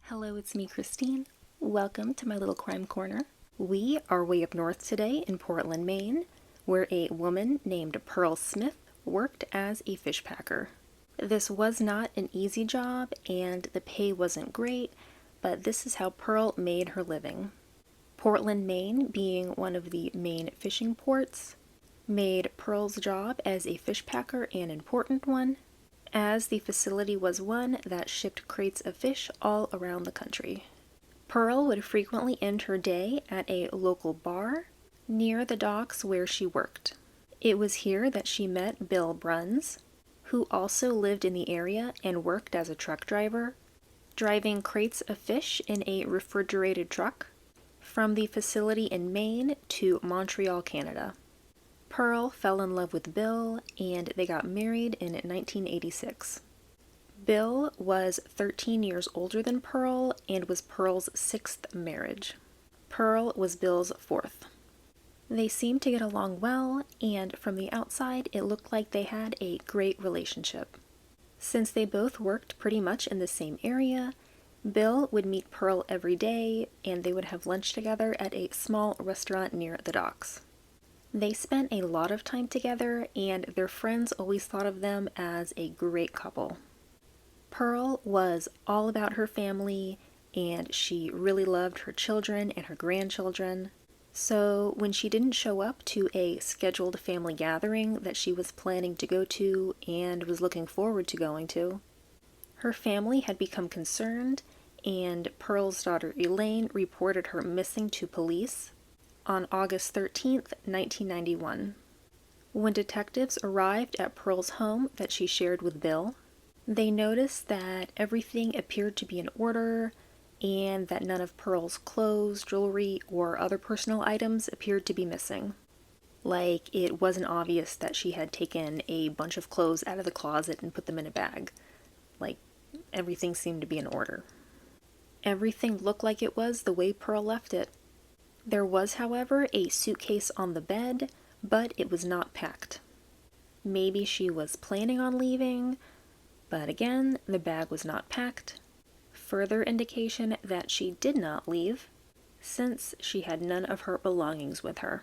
Hello, it's me, Christine. Welcome to my little crime corner. We are way up north today in Portland, Maine, where a woman named Pearl Smith worked as a fish packer. This was not an easy job and the pay wasn't great, but this is how Pearl made her living. Portland, Maine, being one of the main fishing ports, made Pearl's job as a fish packer an important one, as the facility was one that shipped crates of fish all around the country. Pearl would frequently end her day at a local bar near the docks where she worked. It was here that she met Bill Bruns, who also lived in the area and worked as a truck driver, driving crates of fish in a refrigerated truck from the facility in Maine to Montreal, Canada. Pearl fell in love with Bill, and they got married in 1986. Bill was 13 years older than Pearl and was Pearl's sixth marriage. Pearl was Bill's fourth. They seemed to get along well, and from the outside, it looked like they had a great relationship. Since they both worked pretty much in the same area, Bill would meet Pearl every day, and they would have lunch together at a small restaurant near the docks. They spent a lot of time together, and their friends always thought of them as a great couple. Pearl was all about her family, and she really loved her children and her grandchildren. So when she didn't show up to a scheduled family gathering that she was planning to go to and was looking forward to going to, her family had become concerned, and Pearl's daughter Elaine reported her missing to police on August 13th, 1991. When detectives arrived at Pearl's home that she shared with Bill, they noticed that everything appeared to be in order and that none of Pearl's clothes, jewelry, or other personal items appeared to be missing. Like, it wasn't obvious that she had taken a bunch of clothes out of the closet and put them in a bag. Like, everything seemed to be in order. Everything looked like it was the way Pearl left it. There was, however, a suitcase on the bed, but it was not packed. Maybe she was planning on leaving, but again, the bag was not packed. Further indication that she did not leave, since she had none of her belongings with her.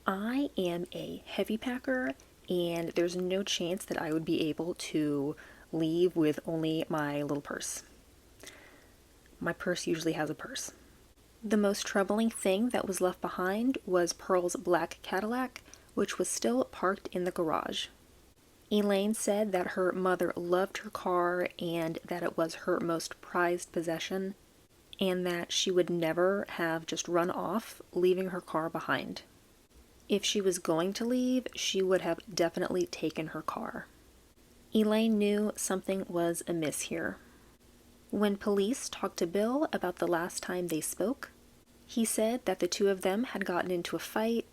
I am a heavy packer, and there's no chance that I would be able to leave with only my little purse. My purse usually has a purse. The most troubling thing that was left behind was Pearl's black Cadillac, which was still parked in the garage. Elaine said that her mother loved her car and that it was her most prized possession, and that she would never have just run off, leaving her car behind. If she was going to leave, she would have definitely taken her car. Elaine knew something was amiss here. When police talked to Bill about the last time they spoke, he said that the two of them had gotten into a fight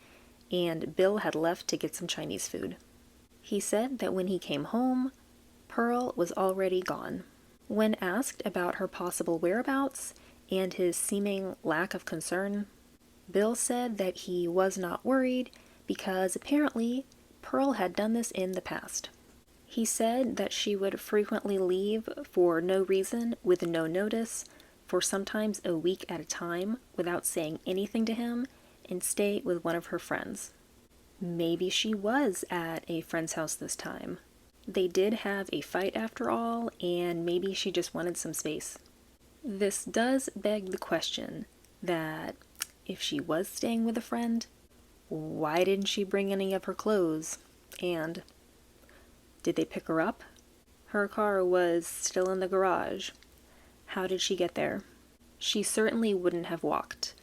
and Bill had left to get some Chinese food. He said that when he came home, Pearl was already gone. When asked about her possible whereabouts and his seeming lack of concern, Bill said that he was not worried because apparently Pearl had done this in the past. He said that she would frequently leave for no reason with no notice, for sometimes a week at a time without saying anything to him, and stay with one of her friends. Maybe she was at a friend's house this time. They did have a fight after all, and maybe she just wanted some space. This does beg the question that if she was staying with a friend, why didn't she bring any of her clothes? And did they pick her up? Her car was still in the garage. How did she get there? She certainly wouldn't have walked.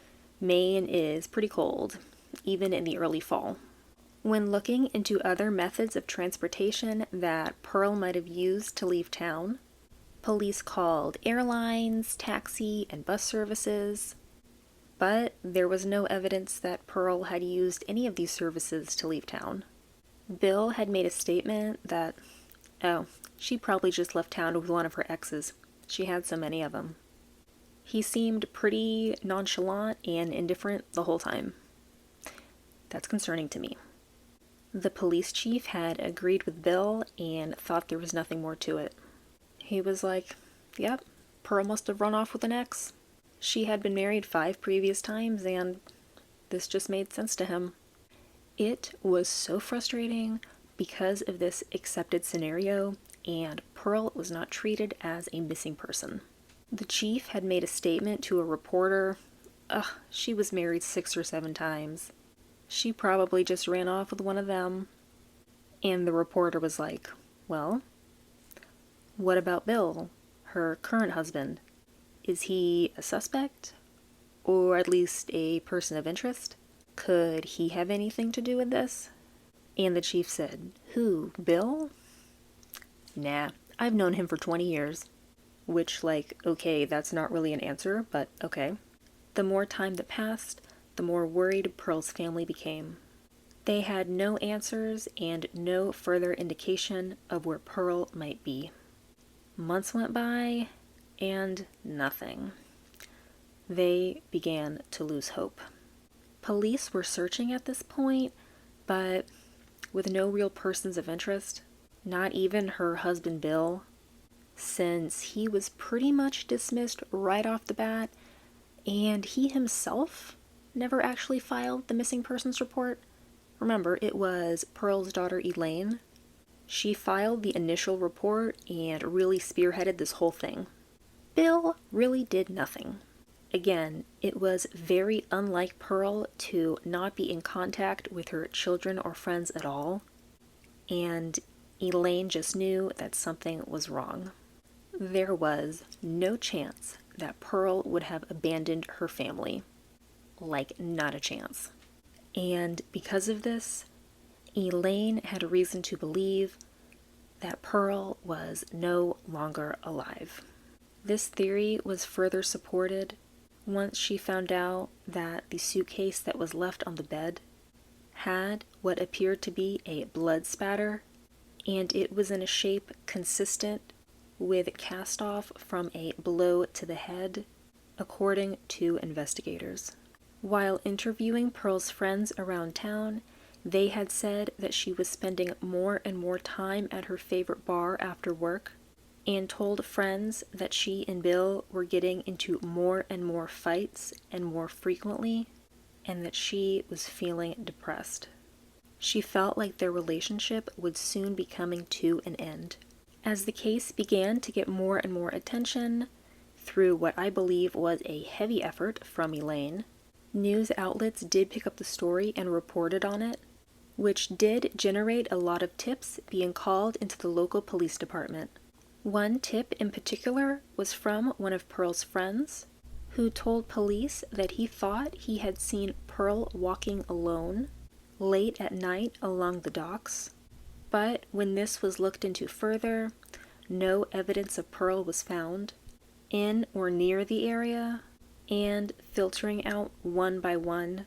Maine is pretty cold, even in the early fall. When looking into other methods of transportation that Pearl might have used to leave town, police called airlines, taxi, and bus services, but there was no evidence that Pearl had used any of these services to leave town. Bill had made a statement that, she probably just left town with one of her exes. She had so many of them. He seemed pretty nonchalant and indifferent the whole time. That's concerning to me. The police chief had agreed with Bill and thought there was nothing more to it. He was like, yep, Pearl must have run off with an ex. She had been married 5 previous times, and this just made sense to him. It was so frustrating because of this accepted scenario, and Pearl was not treated as a missing person. The chief had made a statement to a reporter. She was married 6 or 7 times. She probably just ran off with one of them. And the reporter was like, well, what about Bill, her current husband? Is he a suspect? Or at least a person of interest? Could he have anything to do with this? And the chief said, who, Bill? Nah, I've known him for 20 years. Which, okay, that's not really an answer, but okay. The more time that passed, the more worried Pearl's family became. They had no answers and no further indication of where Pearl might be. Months went by, and nothing. They began to lose hope. Police were searching at this point, but with no real persons of interest, not even her husband Bill, since he was pretty much dismissed right off the bat, and he himself never actually filed the missing persons report. Remember, it was Pearl's daughter Elaine. She filed the initial report and really spearheaded this whole thing. Bill really did nothing. Again, it was very unlike Pearl to not be in contact with her children or friends at all, and Elaine just knew that something was wrong. There was no chance that Pearl would have abandoned her family. Not a chance. And because of this, Elaine had a reason to believe that Pearl was no longer alive. This theory was further supported once she found out that the suitcase that was left on the bed had what appeared to be a blood spatter, and it was in a shape consistent with cast-off from a blow to the head, according to investigators. While interviewing Pearl's friends around town, they had said that she was spending more and more time at her favorite bar after work, and told friends that she and Bill were getting into more and more fights and more frequently, and that she was feeling depressed. She felt like their relationship would soon be coming to an end. As the case began to get more and more attention, through what I believe was a heavy effort from Elaine, news outlets did pick up the story and reported on it, which did generate a lot of tips being called into the local police department. One tip in particular was from one of Pearl's friends, who told police that he thought he had seen Pearl walking alone late at night along the docks, but when this was looked into further, no evidence of Pearl was found in or near the area, and filtering out one by one,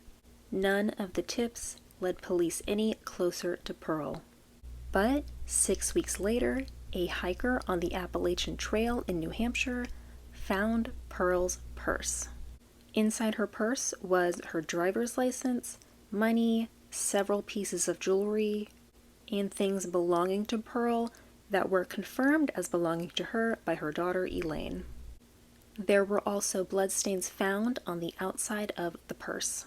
none of the tips led police any closer to Pearl. But 6 weeks later, a hiker on the Appalachian Trail in New Hampshire found Pearl's purse. Inside her purse was her driver's license, money, several pieces of jewelry, and things belonging to Pearl that were confirmed as belonging to her by her daughter Elaine. There were also bloodstains found on the outside of the purse.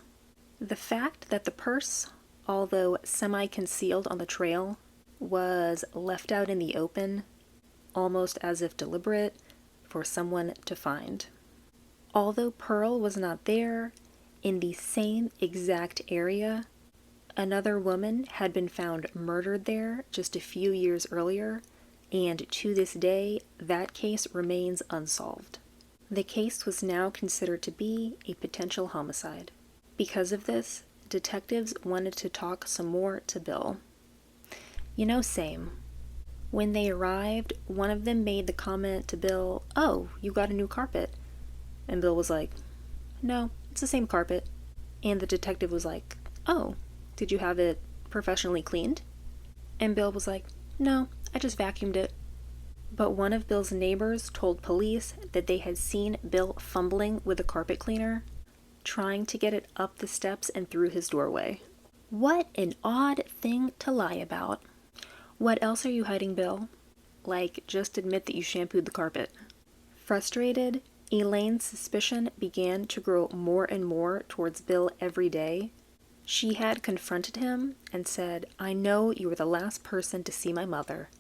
The fact that the purse, although semi-concealed on the trail, was left out in the open, almost as if deliberate, for someone to find. Although Pearl was not there, in the same exact area, another woman had been found murdered there just a few years earlier, and to this day, that case remains unsolved. The case was now considered to be a potential homicide. Because of this, detectives wanted to talk some more to Bill. Same. When they arrived, one of them made the comment to Bill, "Oh, you got a new carpet." And Bill was like, "No, it's the same carpet." And the detective was like, "Oh, did you have it professionally cleaned?" And Bill was like, "No, I just vacuumed it." But one of Bill's neighbors told police that they had seen Bill fumbling with a carpet cleaner, trying to get it up the steps and through his doorway. What an odd thing to lie about. What else are you hiding, Bill? Just admit that you shampooed the carpet. Frustrated, Elaine's suspicion began to grow more and more towards Bill every day. She had confronted him and said, "I know you were the last person to see my mother.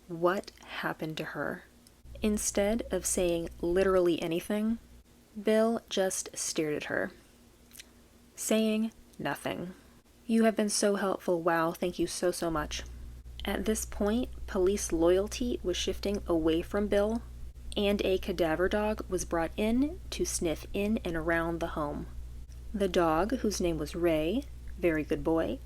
What happened to her?" Instead of saying literally anything, Bill just stared at her, saying nothing. "You have been so helpful. Wow, thank you so, so much." At this point, police loyalty was shifting away from Bill, and a cadaver dog was brought in to sniff in and around the home. The dog, whose name was Ray, very good boy,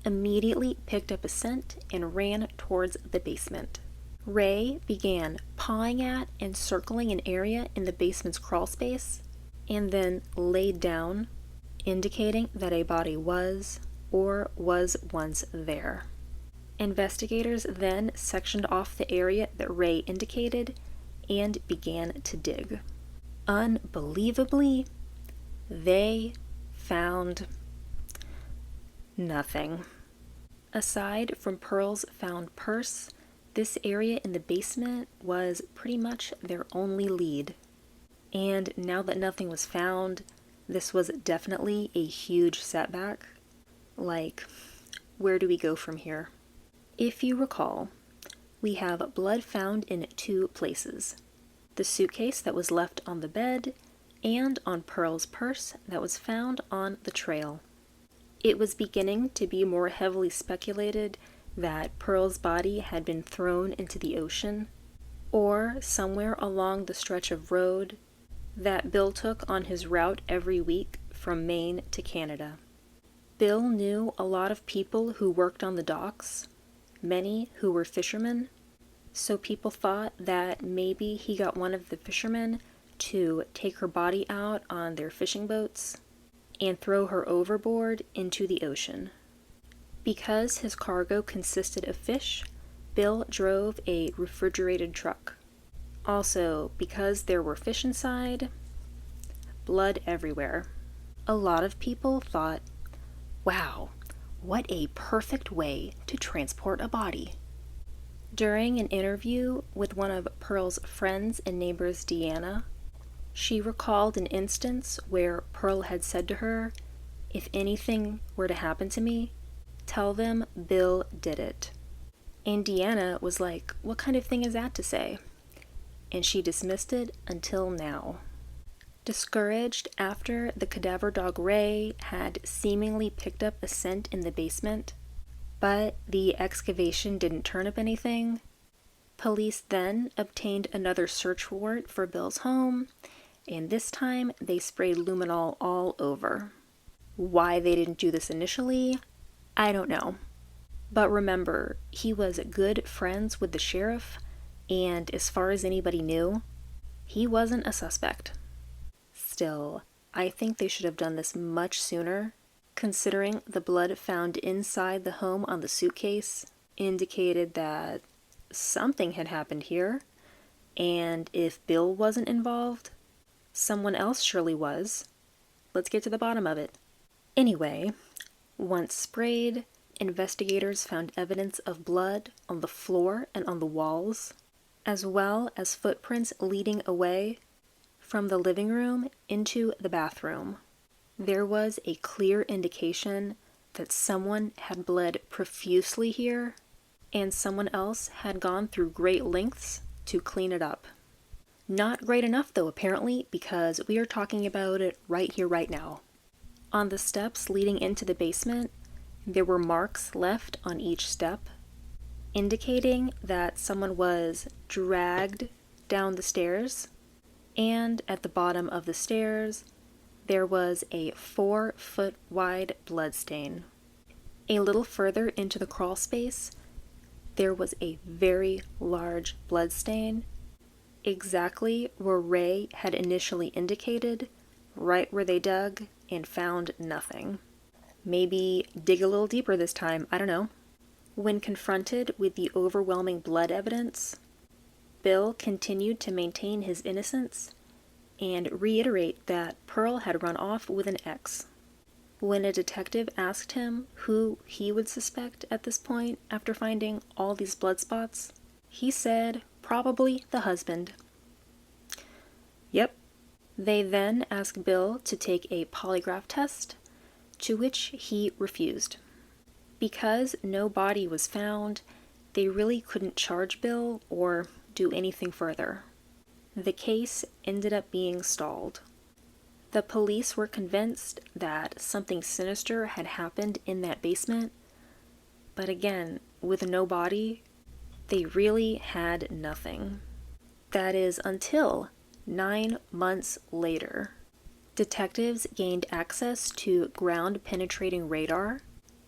immediately picked up a scent and ran towards the basement. Ray began pawing at and circling an area in the basement's crawl space, and then laid down, indicating that a body was or was once there. Investigators then sectioned off the area that Ray indicated and began to dig. Unbelievably, they found nothing. Aside from Pearl's found purse, this area in the basement was pretty much their only lead. And now that nothing was found, this was definitely a huge setback. Like, where do we go from here? If you recall, we have blood found in two places: the suitcase that was left on the bed and on Pearl's purse that was found on the trail. It was beginning to be more heavily speculated that Pearl's body had been thrown into the ocean, or somewhere along the stretch of road that Bill took on his route every week from Maine to Canada. Bill knew a lot of people who worked on the docks, many who were fishermen, so people thought that maybe he got one of the fishermen to take her body out on their fishing boats and throw her overboard into the ocean. Because his cargo consisted of fish, Bill drove a refrigerated truck. Also, because there were fish inside, blood everywhere. A lot of people thought, wow, what a perfect way to transport a body. During an interview with one of Pearl's friends and neighbors, Deanna, she recalled an instance where Pearl had said to her, "If anything were to happen to me, tell them Bill did it." And Deanna was like, "What kind of thing is that to say?" And she dismissed it until now. Discouraged after the cadaver dog Ray had seemingly picked up a scent in the basement, but the excavation didn't turn up anything, police then obtained another search warrant for Bill's home, and this time they sprayed luminol all over. Why they didn't do this initially, I don't know. But remember, he was good friends with the sheriff, and as far as anybody knew, he wasn't a suspect. Still, I think they should have done this much sooner, considering the blood found inside the home on the suitcase indicated that something had happened here, and if Bill wasn't involved, someone else surely was. Let's get to the bottom of it. Anyway, once sprayed, investigators found evidence of blood on the floor and on the walls, as well as footprints leading away from the living room into the bathroom. There was a clear indication that someone had bled profusely here, and someone else had gone through great lengths to clean it up. Not great enough though, apparently, because we are talking about it right here, right now. On the steps leading into the basement, there were marks left on each step, indicating that someone was dragged down the stairs, and at the bottom of the stairs, there was a 4-foot wide bloodstain. A little further into the crawl space, there was a very large bloodstain, exactly where Ray had initially indicated, right where they dug and found nothing. Maybe dig a little deeper this time, I don't know. When confronted with the overwhelming blood evidence, Bill continued to maintain his innocence and reiterate that Pearl had run off with an ex. When a detective asked him who he would suspect at this point after finding all these blood spots, he said probably the husband. They then asked Bill to take a polygraph test, to which he refused. Because no body was found, they really couldn't charge Bill or do anything further. The case ended up being stalled. The police were convinced that something sinister had happened in that basement, but again, with no body, they really had nothing. That is until 9 months later. Detectives gained access to ground-penetrating radar,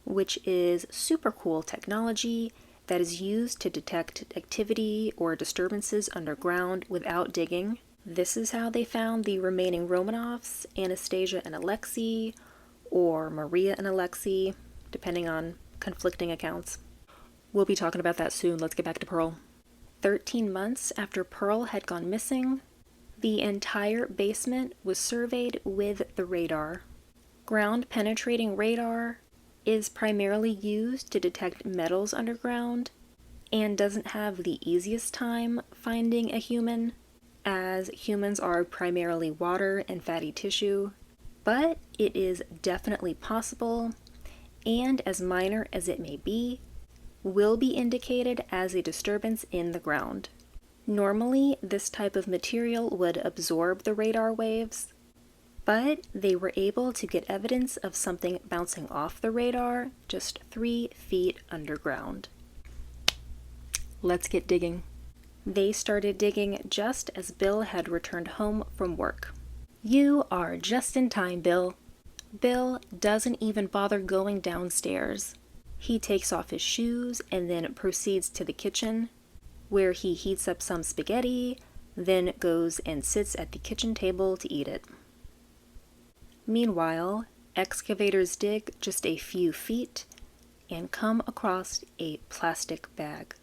which is super cool technology that is used to detect activity or disturbances underground without digging. This is how they found the remaining Romanovs, Anastasia and Alexei, or Maria and Alexei, depending on conflicting accounts. We'll be talking about that soon. Let's get back to Pearl. 13 months after Pearl had gone missing, the entire basement was surveyed with the radar. Ground-penetrating radar is primarily used to detect metals underground and doesn't have the easiest time finding a human, as humans are primarily water and fatty tissue, but it is definitely possible, and as minor as it may be, will be indicated as a disturbance in the ground. Normally, this type of material would absorb the radar waves, but they were able to get evidence of something bouncing off the radar just 3 feet underground. Let's get digging. They started digging just as Bill had returned home from work. You are just in time, Bill. Bill doesn't even bother going downstairs. He takes off his shoes and then proceeds to the kitchen, where he heats up some spaghetti, then goes and sits at the kitchen table to eat it. Meanwhile, excavators dig just a few feet and come across a plastic bag.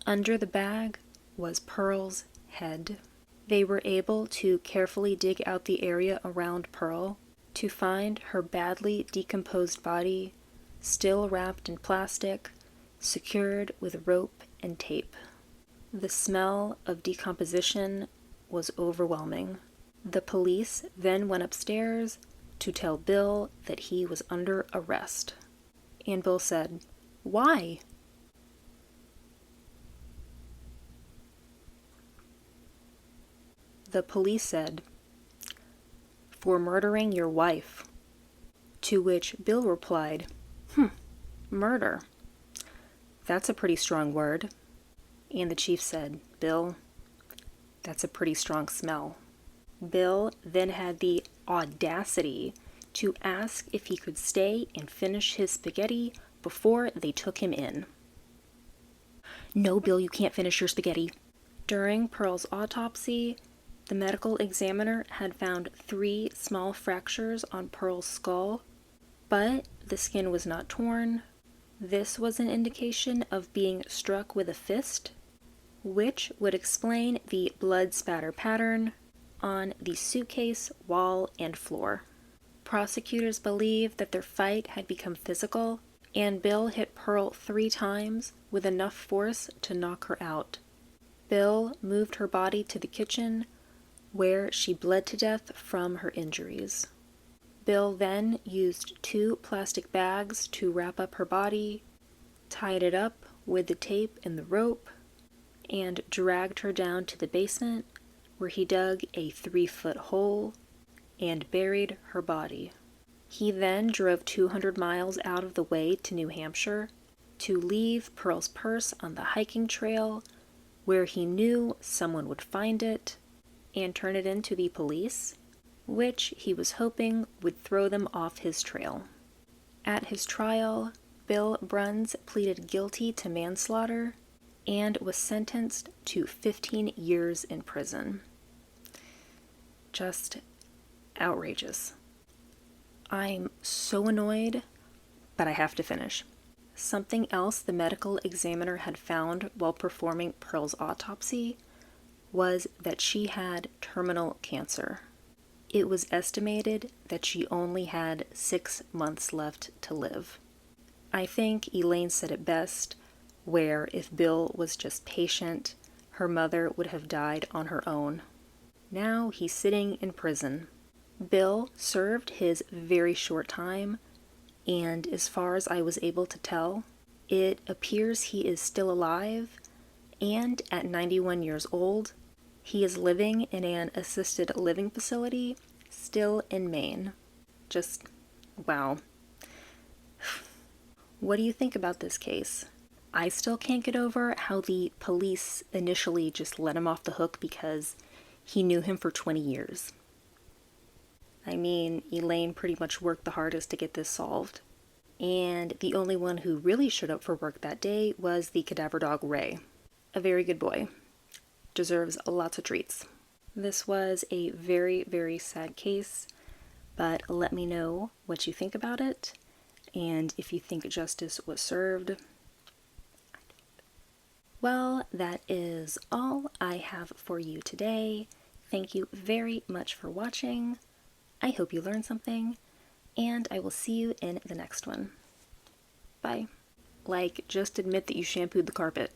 Under the bag was Pearl's head. They were able to carefully dig out the area around Pearl to find her badly decomposed body, still wrapped in plastic, secured with rope and tape. The smell of decomposition was overwhelming. The police then went upstairs to tell Bill that he was under arrest. And Bill said, "Why?" The police said, "For murdering your wife." To which Bill replied, "Murder? That's a pretty strong word." And the chief said, "Bill, that's a pretty strong smell." Bill then had the audacity to ask if he could stay and finish his spaghetti before they took him in. "No, Bill, you can't finish your spaghetti." During Pearl's autopsy, the medical examiner had found 3 small fractures on Pearl's skull, but the skin was not torn. This was an indication of being struck with a fist, which would explain the blood spatter pattern on the suitcase, wall, and floor. Prosecutors believe that their fight had become physical, and Bill hit Pearl 3 times with enough force to knock her out. Bill moved her body to the kitchen, where she bled to death from her injuries. Bill then used 2 plastic bags to wrap up her body, tied it up with the tape and the rope, and dragged her down to the basement, where he dug a 3-foot hole and buried her body. He then drove 200 miles out of the way to New Hampshire to leave Pearl's purse on the hiking trail, where he knew someone would find it and turn it in to the police, which he was hoping would throw them off his trail. At his trial, Bill Bruns pleaded guilty to manslaughter and was sentenced to 15 years in prison. Just outrageous. I'm so annoyed, but I have to finish. Something else the medical examiner had found while performing Pearl's autopsy was that she had terminal cancer. It was estimated that she only had 6 months left to live. I think Elaine said it best, where if Bill was just patient, her mother would have died on her own. Now he's sitting in prison. Bill served his very short time, and as far as I was able to tell, it appears he is still alive, and at 91 years old, he is living in an assisted living facility still in Maine. Just, wow. What do you think about this case? I still can't get over how the police initially just let him off the hook because he knew him for 20 years. I mean, Elaine pretty much worked the hardest to get this solved. And the only one who really showed up for work that day was the cadaver dog Ray. A very good boy. Deserves lots of treats. This was a very, very sad case, but let me know what you think about it, and if you think justice was served. Well, that is all I have for you today. Thank you very much for watching. I hope you learned something, and I will see you in the next one. Bye. Like, just admit that you shampooed the carpet.